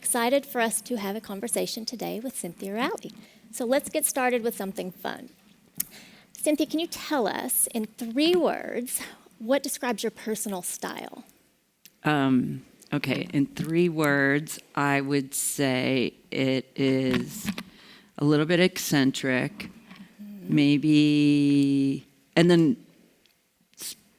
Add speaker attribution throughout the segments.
Speaker 1: excited for us to have a conversation today with Cynthia Rowley. So let's get started with something fun. Cynthia, can you tell us in 3 words what describes your personal style?
Speaker 2: Okay, in 3 words, I would say it is a little bit eccentric, maybe, and then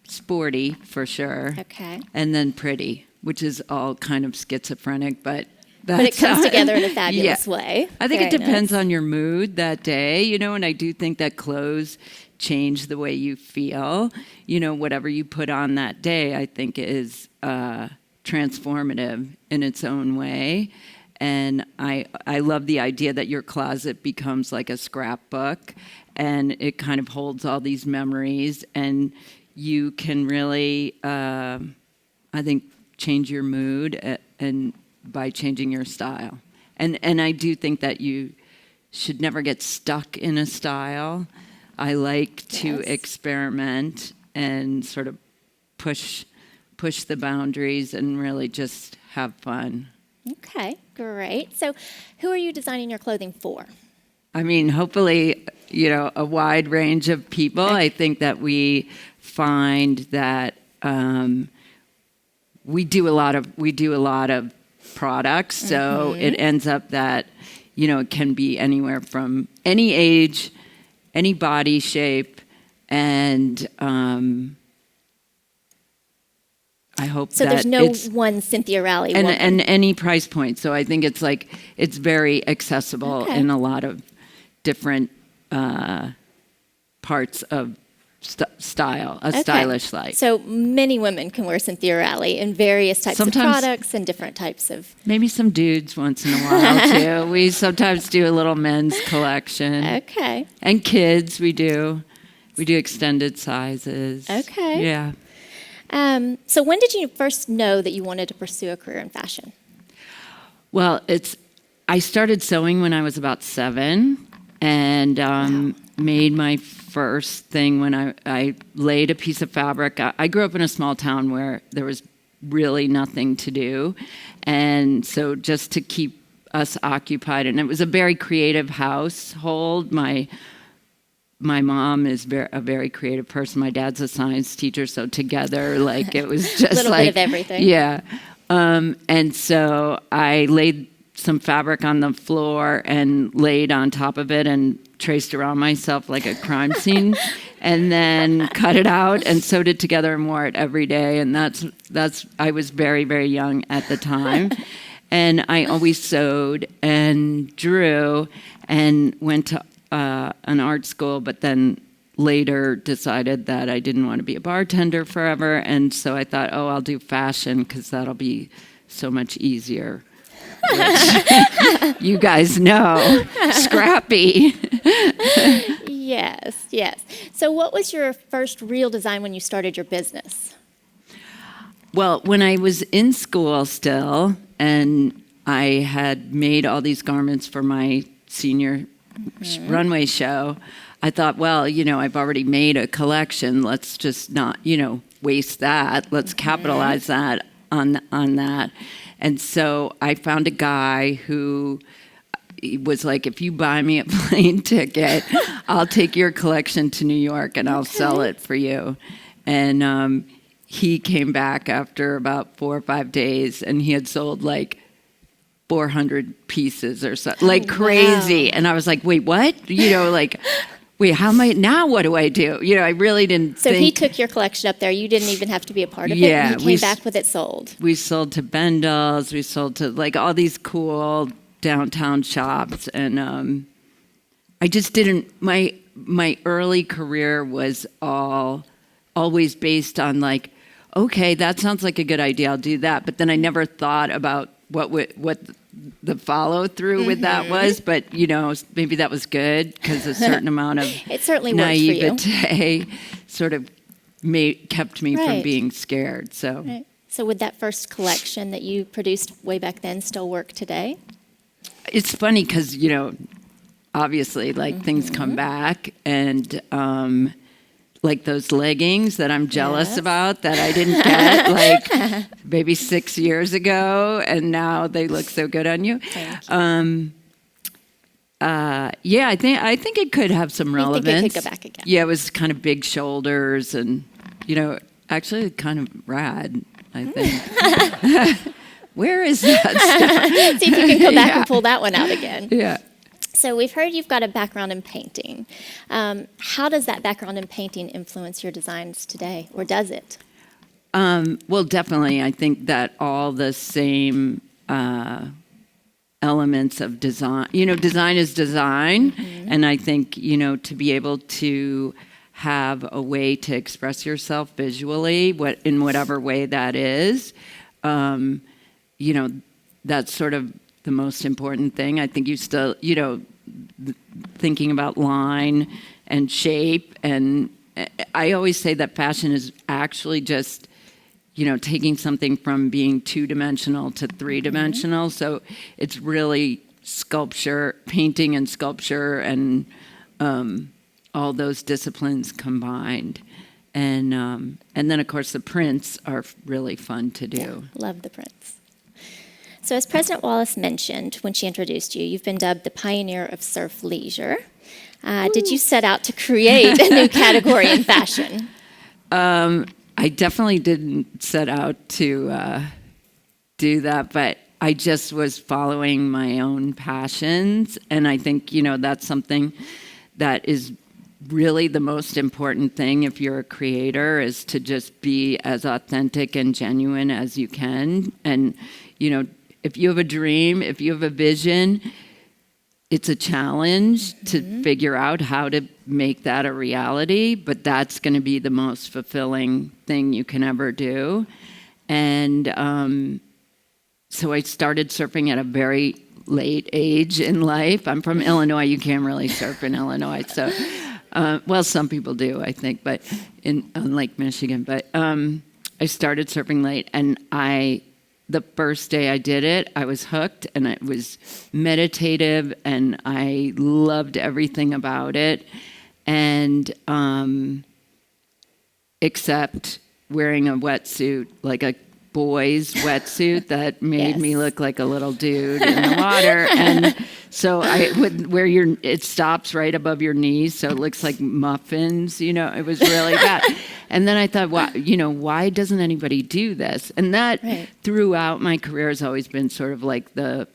Speaker 2: sporty for sure.
Speaker 1: Okay.
Speaker 2: And then pretty, which is all kind of schizophrenic, but that's
Speaker 1: But it comes together in a fabulous way.
Speaker 2: I think it
Speaker 1: Very
Speaker 2: depends
Speaker 1: nice.
Speaker 2: on your mood that day, and I do think that clothes change the way you feel. Whatever you put on that day, I think is transformative in its own way. And I love the idea that your closet becomes like a scrapbook, and it kind of holds all these memories, and you can really, I think, change your mood and by changing your style. And I do think that you should never get stuck in a style. I like to experiment and sort of push the boundaries and really just have fun.
Speaker 1: Okay, great. So who are you designing your clothing for?
Speaker 2: I mean, hopefully, a wide range of people.
Speaker 1: Okay.
Speaker 2: I think that we find that we do a lot of products, so it ends up that it can be anywhere from any age, any body shape, and I hope
Speaker 1: So
Speaker 2: that
Speaker 1: there's no
Speaker 2: it's
Speaker 1: one Cynthia Rowley
Speaker 2: and,
Speaker 1: woman.
Speaker 2: and any price point. So I think it's very accessible in a lot of different parts of style, stylish life.
Speaker 1: So many women can wear Cynthia Rowley in various types of products and different types of...
Speaker 2: Maybe some dudes once in a while, too. We sometimes do a little men's collection.
Speaker 1: Okay.
Speaker 2: And kids, we do. We do extended sizes.
Speaker 1: Okay.
Speaker 2: Yeah.
Speaker 1: So when did you first know that you wanted to pursue a career in fashion?
Speaker 2: Well, I started sewing when I was about 7, and made my first thing when I laid a piece of fabric. I grew up in a small town where there was really nothing to do, and so just to keep us occupied, and it was a very creative household. My mom is a very creative person. My dad's a science teacher, so together, it was just
Speaker 1: a little bit of everything.
Speaker 2: Yeah. And so I laid some fabric on the floor and laid on top of it and traced around myself like a crime scene, and then cut it out and sewed it together and wore it every day. And that's I was very, very young at the time. And I always sewed and drew and went to an art school, but then later decided that I didn't want to be a bartender forever. And so I thought, I'll do fashion because that'll be so much easier. Which you guys know, scrappy.
Speaker 1: Yes, yes. So what was your first real design when you started your business?
Speaker 2: Well, when I was in school still, and I had made all these garments for my senior runway show, I thought, well, I've already made a collection. Let's just not, waste that. Let's capitalize that on that. And so I found a guy who was like, if you buy me a plane ticket, I'll take your collection to New York and I'll sell it for you. And he came back after about 4 or 5 days, and he had sold 400 pieces or so, crazy.
Speaker 1: Wow.
Speaker 2: And I was like, wait, what? Wait, how am I, now what do I do? I really didn't
Speaker 1: So
Speaker 2: think.
Speaker 1: he took your collection up there. You didn't even have to be a part of it.
Speaker 2: Yeah,
Speaker 1: And he came back with it sold.
Speaker 2: We sold to Bendel's. We sold to all these cool downtown shops. And I just didn't, my early career was always based on okay, that sounds like a good idea. I'll do that. But then I never thought about what the follow through with that was, but maybe that was good because a certain amount of
Speaker 1: it certainly worked for you.
Speaker 2: naivete sort of kept me from being scared. So,
Speaker 1: Right. So would that first collection that you produced way back then still work today?
Speaker 2: it's funny because obviously things come back, and like those leggings that I'm jealous
Speaker 1: Yes.
Speaker 2: about that I didn't get like maybe 6 years ago, and now they look so good on you.
Speaker 1: Thank you.
Speaker 2: Yeah, I think it could have some relevance.
Speaker 1: think it could go back again.
Speaker 2: Yeah, it was kind of big shoulders, and actually kind of rad, I think. Where is that stuff?
Speaker 1: See if you can go back and pull that one out again.
Speaker 2: Yeah.
Speaker 1: So we've heard you've got a background in painting. How does that background in painting influence your designs today, or does it?
Speaker 2: Well, definitely. I think that all the same elements of design, design is design. Mm-hmm. And I think, to be able to have a way to express yourself visually, in whatever way that is, that's sort of the most important thing. I think you still, thinking about line and shape. And I always say that fashion is actually just, taking something from being two-dimensional to three-dimensional. Mm-hmm. So it's really sculpture, painting and sculpture, and all those disciplines combined. And then, of course, the prints are really fun to do.
Speaker 1: Yeah, love the prints. So as President Wallace mentioned when she introduced you, you've been dubbed the pioneer of surf leisure. Did you set out to create a new category in fashion?
Speaker 2: I definitely didn't set out to do that, but I just was following my own passions. And I think, that's something that is really the most important thing if you're a creator, is to just be as authentic and genuine as you can. And, if you have a dream, if you have a vision, it's a challenge to figure out how to make that a reality, but that's going to be the most fulfilling thing you can ever do. And so I started surfing at a very late age in life. I'm from Illinois. You can't really surf in Illinois. So, well, some people do, I think, but on Lake Michigan. But I started surfing late, and the first day I did it, I was hooked, and it was meditative, and I loved everything about it. And except wearing a wetsuit, like a boy's wetsuit that made me look like a little dude in the water. And so it stops right above your knees, so it looks like muffins, it was really bad. And then I thought, why doesn't anybody do this? And that throughout my career has always been sort of like the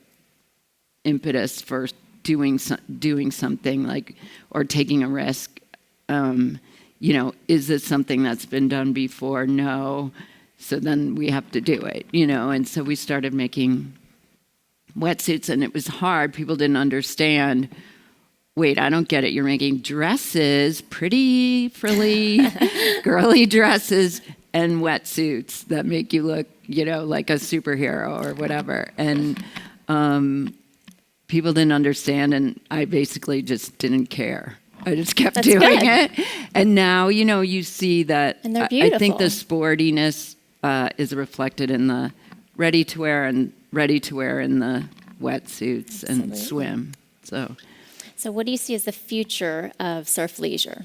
Speaker 2: impetus for doing something, like, or taking a risk. Is this something that's been done before? No. So then we have to do it, and so we started making wetsuits, and it was hard. People didn't understand. Wait, I don't get it. You're making dresses, pretty, frilly, girly dresses, and wetsuits that make you look, like a superhero or whatever. And people didn't understand, and I basically just didn't care. I just kept doing it. And now, you see that.
Speaker 1: And they're beautiful.
Speaker 2: I think the sportiness is reflected in the ready-to-wear and ready-to-wear in the wetsuits and swim. So
Speaker 1: what do you see as the future of surf leisure?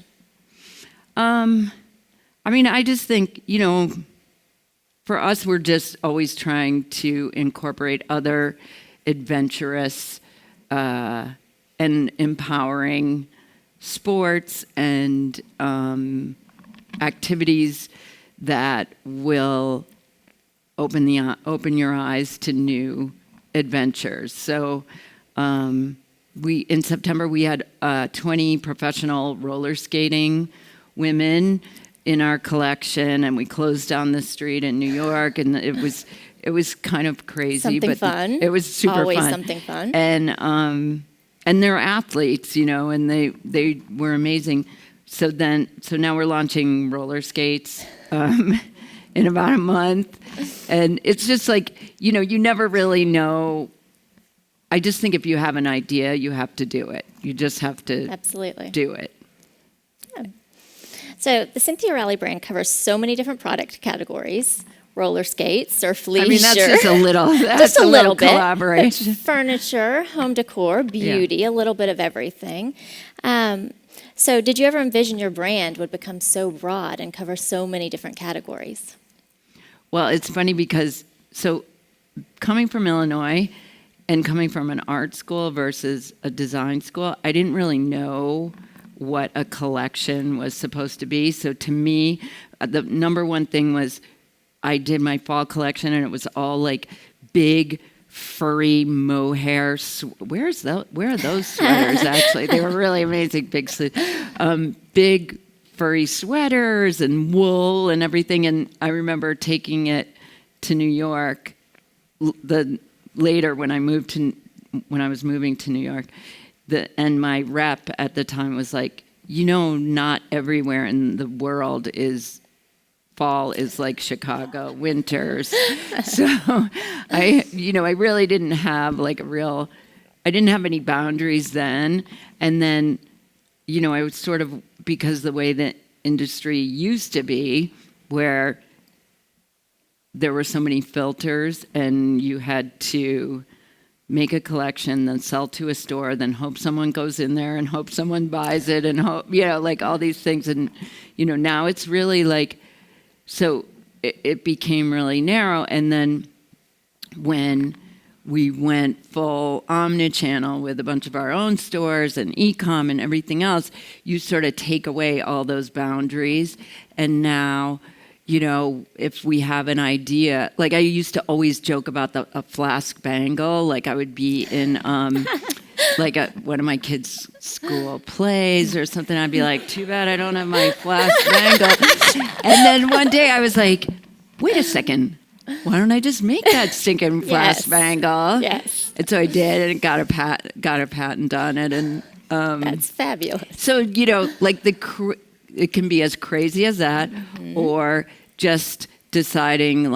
Speaker 2: I just think, for us, we're just always trying to incorporate other adventurous and empowering sports and activities that will open your eyes to new adventures. So in September we had 20 professional roller skating women in our collection, and we closed down the street in New York, and it was kind of crazy,
Speaker 1: something fun.
Speaker 2: It was super
Speaker 1: Always
Speaker 2: fun.
Speaker 1: Something fun.
Speaker 2: And they're athletes, and they were amazing. So now we're launching roller skates in about a month. And it's just like, you never really know. I just think if you have an idea, you have to do it. You just have to do it.
Speaker 1: Yeah. So the Cynthia Rowley brand covers so many different product categories. Roller skates, surf leisure.
Speaker 2: That's just a little. That's
Speaker 1: just a little bit.
Speaker 2: Collaboration.
Speaker 1: Furniture, home decor, beauty, a little bit of everything. So did you ever envision your brand would become so broad and cover so many different categories?
Speaker 2: Well, it's funny because, so coming from Illinois and coming from an art school versus a design school, I didn't really know what a collection was supposed to be. So to me, the number one thing was I did my fall collection and it was all like big, furry mohair. Where are those sweaters? Actually, they were really amazing. Big furry sweaters and wool and everything. And I remember taking it to New York. Later when I was moving to New York, and my rep at the time was like, not everywhere in the world is fall is like Chicago winters. So I really didn't have I didn't have any boundaries then. And then, I was sort of, because the way the industry used to be, where there were so many filters and you had to make a collection, then sell to a store, then hope someone goes in there and hope someone buys it and hope, all these things. And, now it's really so it became really narrow. And then when we went full omnichannel with a bunch of our own stores and e-com and everything else, you sort of take away all those boundaries. And now, if we have an idea, I used to always joke about a flask bangle. I would be in one of my kids' school plays or something. I'd be like, too bad I don't have my flask bangle. And then one day I was like, wait a second. Why don't I just make that stinking flask bangle?
Speaker 1: Yes.
Speaker 2: And so I did, and got a patent on it. And
Speaker 1: that's fabulous.
Speaker 2: So, it can be as crazy as that, or just deciding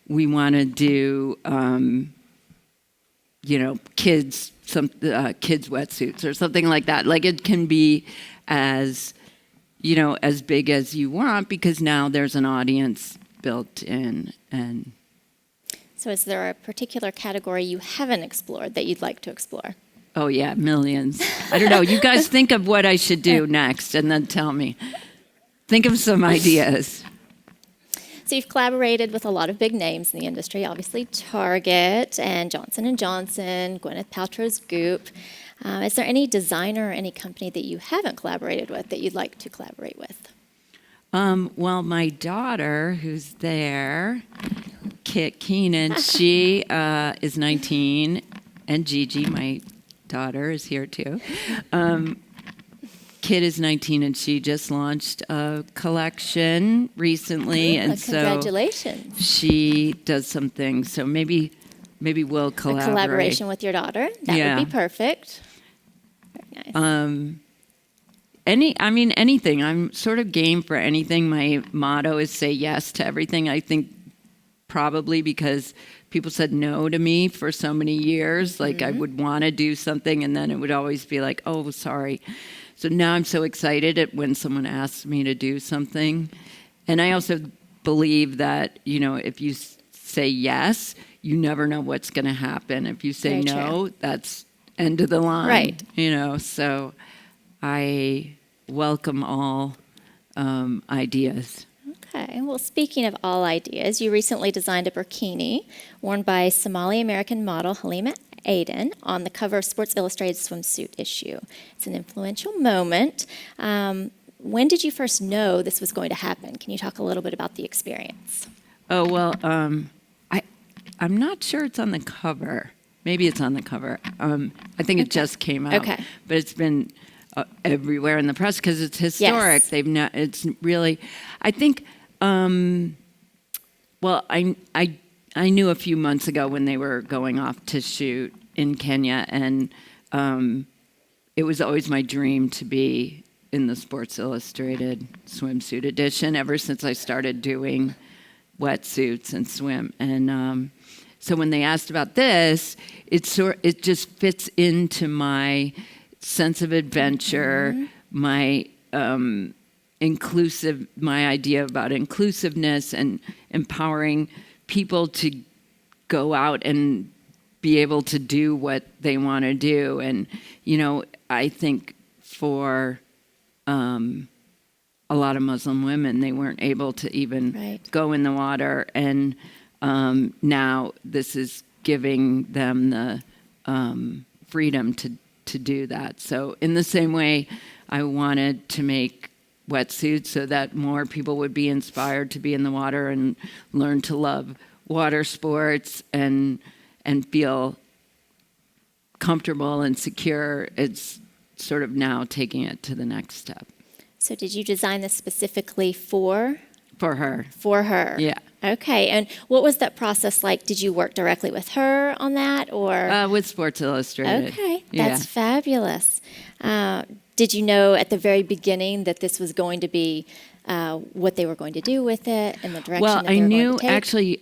Speaker 2: we want to do, kids wetsuits or something like that. It can be as big as you want, because now there's an audience built in. And
Speaker 1: so is there a particular category you haven't explored that you'd like to explore?
Speaker 2: Oh yeah, millions. I don't know. You guys think of what I should do next and then tell me. Think of some ideas.
Speaker 1: So you've collaborated with a lot of big names in the industry, obviously Target and Johnson & Johnson, Gwyneth Paltrow's Goop. Is there any designer or any company that you haven't collaborated with that you'd like to collaborate with?
Speaker 2: Well, my daughter, who's there, Kit Keenan, she is 19, and Gigi, my daughter, is here too. Kit is 19, and she just launched a collection recently, and
Speaker 1: congratulations.
Speaker 2: So she does some things. So maybe we'll collaborate.
Speaker 1: A collaboration with your daughter, that would be perfect. Very nice.
Speaker 2: Anything. I'm sort of game for anything. My motto is say yes to everything. I think probably because people said no to me for so many years. I would want to do something, and then it would always be like, oh, sorry. So now I'm so excited when someone asks me to do something. And I also believe that, if you say yes, you never know what's going to happen. If you say no, that's end of the line.
Speaker 1: Right.
Speaker 2: So I welcome all ideas.
Speaker 1: Okay. Well, speaking of all ideas, you recently designed a burkini worn by Somali-American model Halima Aden on the cover of Sports Illustrated swimsuit issue. It's an influential moment. When did you first know this was going to happen? Can you talk a little bit about the experience?
Speaker 2: Oh, well, I'm not sure it's on the cover. Maybe it's on the cover. I think it just came out.
Speaker 1: Okay.
Speaker 2: But it's been everywhere in the press because it's historic.
Speaker 1: Yes.
Speaker 2: It's really, I think, well, I knew a few months ago when they were going off to shoot in Kenya, and it was always my dream to be in the Sports Illustrated swimsuit edition ever since I started doing wetsuits and swim. And so when they asked about this, it just fits into my sense of adventure, my my idea about inclusiveness and empowering people to go out and be able to do what they want to do. And, I think for a lot of Muslim women, they weren't able to even
Speaker 1: Right.
Speaker 2: go in the water. And now this is giving them the freedom to do that. So in the same way, I wanted to make wetsuits so that more people would be inspired to be in the water and learn to love water sports and feel comfortable and secure. It's sort of now taking it to the next step.
Speaker 1: So did you design this specifically for
Speaker 2: For her.
Speaker 1: her?
Speaker 2: Yeah.
Speaker 1: Okay. And what was that process like? Did you work directly with her on that, or?
Speaker 2: With Sports Illustrated.
Speaker 1: Okay,
Speaker 2: Yeah.
Speaker 1: that's fabulous. Did you know at the very beginning that this was going to be what they were going to do with it and the direction
Speaker 2: Well,
Speaker 1: that they
Speaker 2: I
Speaker 1: were
Speaker 2: knew
Speaker 1: going to take?
Speaker 2: actually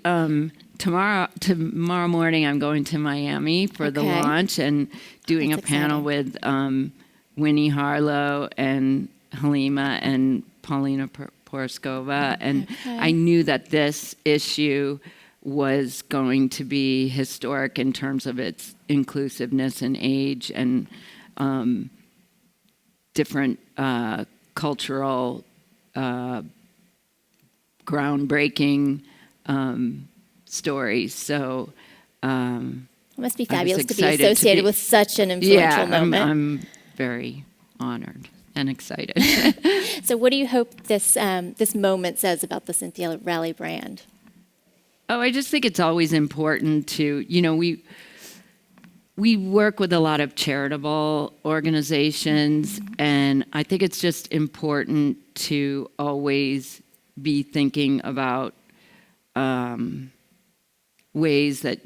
Speaker 2: tomorrow morning I'm going to Miami for the
Speaker 1: Okay.
Speaker 2: launch and doing
Speaker 1: That's
Speaker 2: a panel
Speaker 1: exciting.
Speaker 2: with Winnie Harlow and Halima and Paulina Porskova. And
Speaker 1: Okay.
Speaker 2: I knew that this issue was going to be historic in terms of its inclusiveness and age and different cultural groundbreaking stories. So
Speaker 1: It must be
Speaker 2: I was
Speaker 1: fabulous to be
Speaker 2: excited to
Speaker 1: associated
Speaker 2: be-
Speaker 1: with such an influential moment.
Speaker 2: I'm very honored and excited.
Speaker 1: So what do you hope this moment says about the Cynthia Rowley brand?
Speaker 2: Oh, I just think it's always important to, we work with a lot of charitable organizations, and I think it's just important to always be thinking about ways that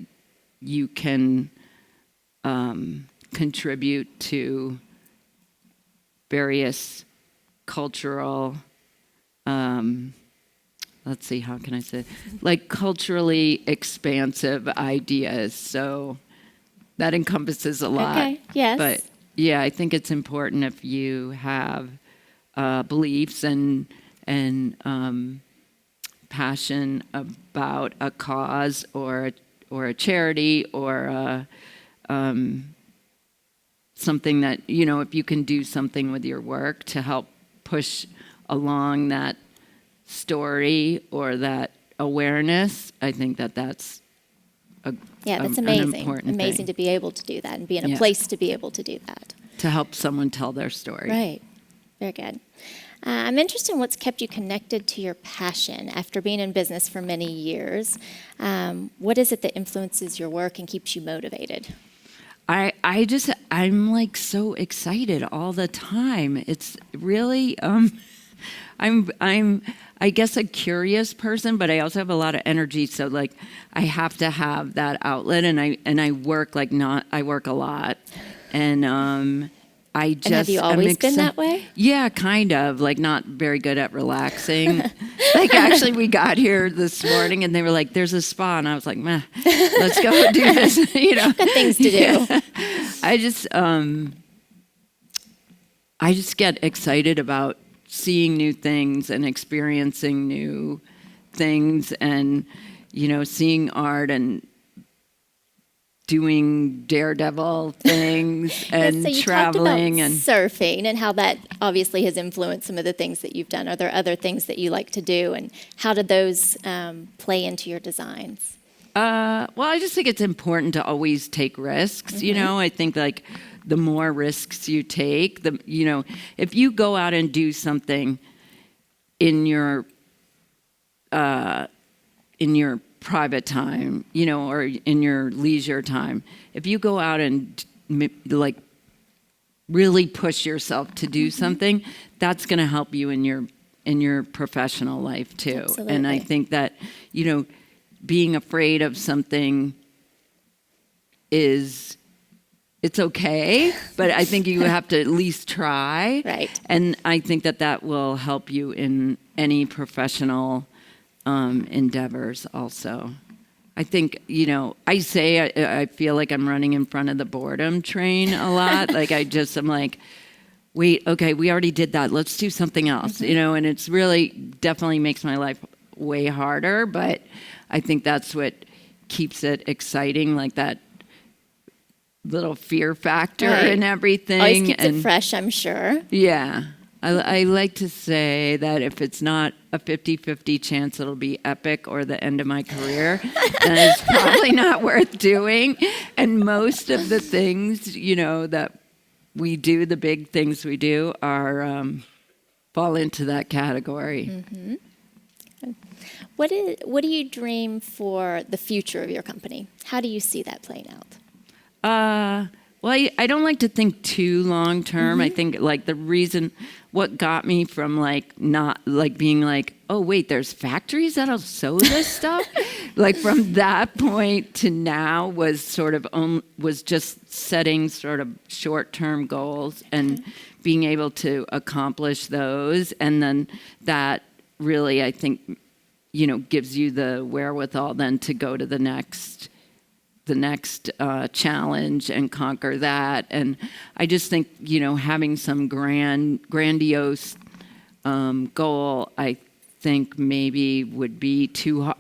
Speaker 2: you can contribute to various cultural, let's see, how can I say, like culturally expansive ideas. So that encompasses a lot.
Speaker 1: Okay, yes.
Speaker 2: But yeah, I think it's important if you have beliefs and passion about a cause or a charity or something that, if you can do something with your work to help push along that story or that awareness, I think that's
Speaker 1: That's
Speaker 2: an
Speaker 1: amazing.
Speaker 2: important
Speaker 1: Amazing
Speaker 2: thing.
Speaker 1: to be able to do that and be in a
Speaker 2: Yeah.
Speaker 1: place to be able to do that.
Speaker 2: To help someone tell their story.
Speaker 1: Right. Very good. I'm interested in what's kept you connected to your passion after being in business for many years. What is it that influences your work and keeps you motivated?
Speaker 2: I'm like so excited all the time. It's really, I'm I guess a curious person, but I also have a lot of energy. So like I have to have that outlet, and I work I work a lot, and I just
Speaker 1: And have you always been that way?
Speaker 2: Yeah, kind of. Like not very good at relaxing. Like actually, we got here this morning, and they were like, "There's a spa," and I was like, "Meh, let's go do this."
Speaker 1: Got things to do.
Speaker 2: I just get excited about seeing new things and experiencing new things, and seeing art and doing daredevil things and
Speaker 1: so you
Speaker 2: traveling
Speaker 1: talked about
Speaker 2: and
Speaker 1: surfing and how that obviously has influenced some of the things that you've done. Are there other things that you like to do, and how did those play into your designs?
Speaker 2: well, I just think it's important to always take risks. I think like the more risks you take, if you go out and do something in your private time, or in your leisure time, if you go out and like really push yourself to do something, that's going to help you in your professional life too.
Speaker 1: Absolutely.
Speaker 2: And I think that, being afraid of something it's okay, but I think you have to at least try.
Speaker 1: Right.
Speaker 2: And I think that will help you in any professional endeavors also. I think, I feel like I'm running in front of the boredom train a lot. Like I'm like, wait, okay, we already did that. Let's do something else, and it's really definitely makes my life way harder, but I think that's what keeps it exciting, like that little fear factor
Speaker 1: Right.
Speaker 2: and everything.
Speaker 1: Always keeps
Speaker 2: and
Speaker 1: it fresh, I'm sure.
Speaker 2: yeah. I like to say that if it's not a 50-50 chance it'll be epic or the end of my career, then it's probably not worth doing. And most of the things, that we do, the big things we do, are fall into that category.
Speaker 1: Mm-hmm. What do you dream for the future of your company? How do you see that playing out?
Speaker 2: Well, I don't like to think too long term. I think what got me from not being oh wait, there's factories that'll sew this stuff. From that point to now was was just setting sort of short term goals and being able to accomplish those, and then that really I think gives you the wherewithal then to go to the next challenge and conquer that. And I just think, having some grandiose goal, I think maybe would be too hard,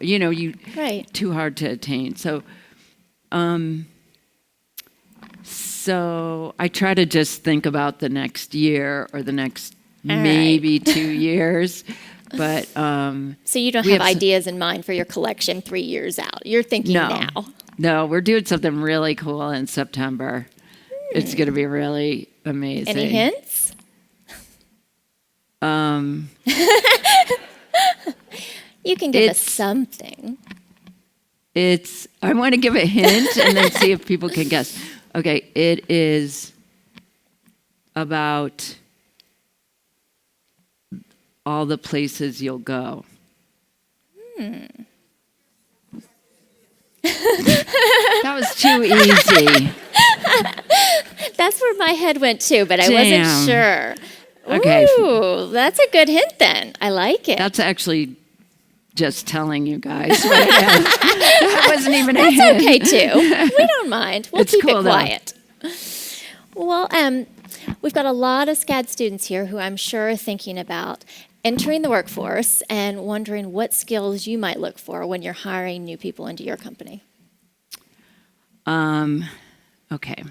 Speaker 2: too hard to attain. So I try to just think about the next year or the next maybe 2 years. But
Speaker 1: so you don't have ideas in mind for your collection 3 years out. You're thinking now.
Speaker 2: No, we're doing something really cool in September. It's going to be really amazing.
Speaker 1: Any hints? You can give us something.
Speaker 2: I want to give a hint and then see if people can guess. Okay, it is about all the places you'll go. That was too easy.
Speaker 1: That's where my head went too, but I wasn't sure.
Speaker 2: Okay.
Speaker 1: Ooh, that's a good hint then. I like it.
Speaker 2: That's actually just telling you guys what it is. That wasn't even a hint.
Speaker 1: That's okay too. We don't mind. We'll keep
Speaker 2: cool,
Speaker 1: it quiet. Well, we've got a lot of SCAD students here who I'm sure are thinking about entering the workforce and wondering what skills you might look for when you're hiring new people into your company.
Speaker 2: Okay.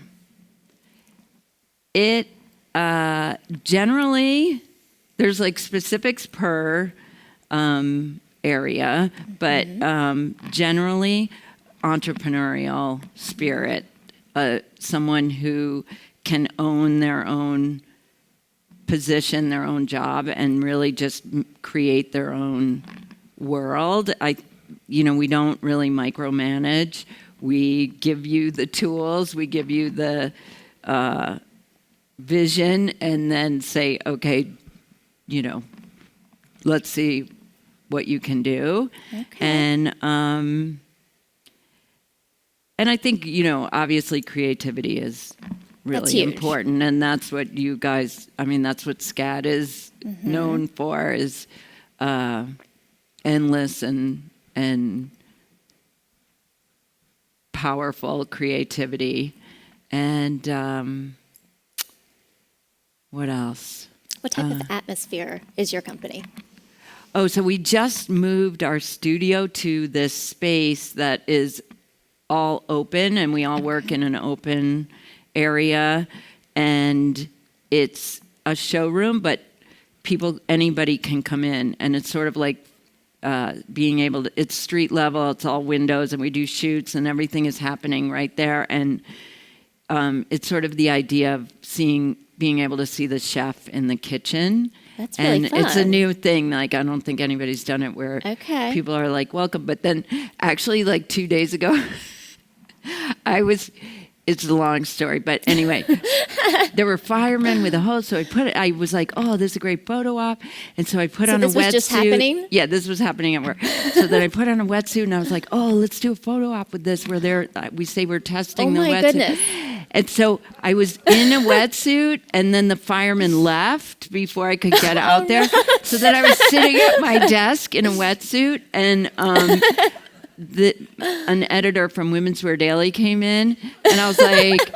Speaker 2: It generally there's specifics per area, but generally entrepreneurial spirit, someone who can own their own position, their own job, and really just create their own world. We don't really micromanage. We give you the tools, we give you the vision, and then say, okay, let's see what you can do. Okay. And I think, obviously creativity is really important, and that's what you guys, that's what SCAD is known for, is endless and powerful creativity. And what else?
Speaker 1: What type of atmosphere is your company?
Speaker 2: Oh, so we just moved our studio to this space that is all open, and we all work in an open area, and it's a showroom, but anybody can come in, and it's sort of like being able to, it's street level, it's all windows, and we do shoots, and everything is happening right there. And it's sort of the idea of being able to see the chef in the kitchen.
Speaker 1: That's really fun.
Speaker 2: It's a new thing. I don't think anybody's done it where people are welcome. But then actually 2 days ago, it's a long story, but anyway, there were firemen with a hose, so I was like, oh, this is a great photo op, and so I put on a wetsuit. So this was just happening? Yeah, this was happening at work. So then I put on a wetsuit, and I was like, oh, let's do a photo op with this, where we say we're testing the wetsuit. Oh my goodness. And so I was in a wetsuit, and then the fireman left before I could get out there. So then I was sitting at my desk in a wetsuit, and an editor from Women's Wear Daily came in, and I was like,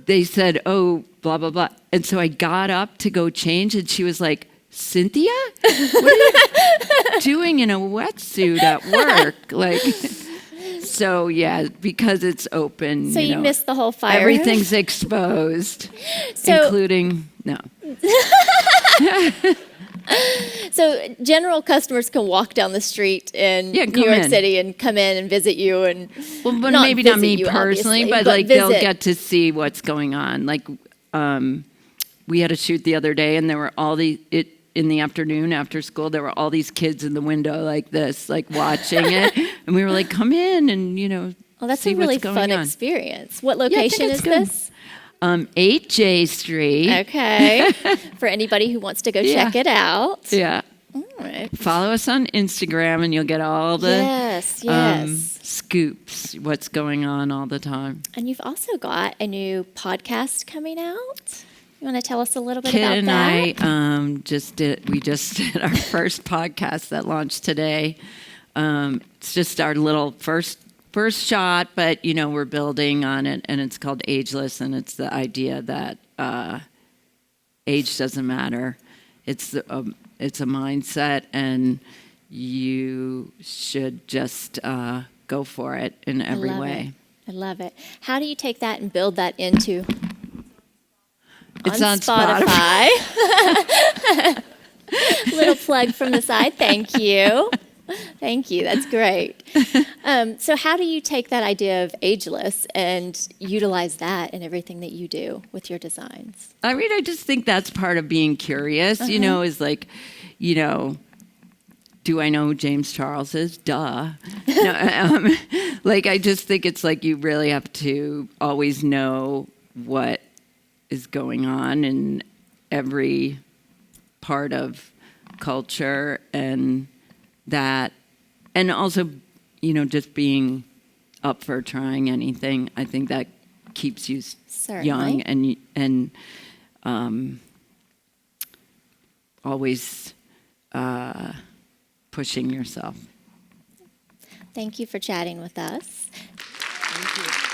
Speaker 2: they said, oh, blah, blah, blah. And so I got up to go change, and she was like, Cynthia? What are you doing in a wetsuit at work? So yeah, because it's open.
Speaker 1: So you
Speaker 2: know,
Speaker 1: missed the whole fire.
Speaker 2: Everything's exposed,
Speaker 1: So-
Speaker 2: including no.
Speaker 1: So general customers can walk down the street in
Speaker 2: Yeah,
Speaker 1: New
Speaker 2: come
Speaker 1: York
Speaker 2: in.
Speaker 1: City and come in and visit you and
Speaker 2: Well, but maybe not
Speaker 1: visit
Speaker 2: me
Speaker 1: you,
Speaker 2: personally,
Speaker 1: obviously,
Speaker 2: but like they'll
Speaker 1: visit.
Speaker 2: get to see what's going on. Like, we had a shoot the other day, and there were all in the afternoon after school. There were all these kids in the window like this, like watching it, and we were like, "Come in and
Speaker 1: Well, that's
Speaker 2: see
Speaker 1: a really
Speaker 2: what's going
Speaker 1: fun
Speaker 2: on."
Speaker 1: experience. What
Speaker 2: Yeah, I think
Speaker 1: location
Speaker 2: it's
Speaker 1: is
Speaker 2: good.
Speaker 1: this?
Speaker 2: 8J Street.
Speaker 1: Okay. For anybody who wants to go
Speaker 2: Yeah.
Speaker 1: check it out.
Speaker 2: Yeah.
Speaker 1: All right.
Speaker 2: Follow us on Instagram, and you'll get all the
Speaker 1: Yes.
Speaker 2: scoops, what's going on all the time.
Speaker 1: And you've also got a new podcast coming out. You want to tell us a little bit
Speaker 2: Kit
Speaker 1: about
Speaker 2: and
Speaker 1: that?
Speaker 2: I just did our first podcast that launched today. It's just our little first shot, but we're building on it, and it's called Ageless, and it's the idea that age doesn't matter. It's a mindset, and you should just go for it in every way.
Speaker 1: I love it. How do you take that and build that into
Speaker 2: It's on
Speaker 1: Spotify? Little plug from the side. Thank you. Thank you. That's great. So how do you take that idea of Ageless and utilize that in everything that you do with your designs?
Speaker 2: I mean, I just think that's part of being curious, is like, do I know who James Charles is? Duh. No, like, I just think it's like you really have to always know what is going on in every part of culture, and that, and also, just being up for trying anything. I think that keeps you young and always pushing yourself.
Speaker 1: Thank you for chatting with us.
Speaker 2: Thank you.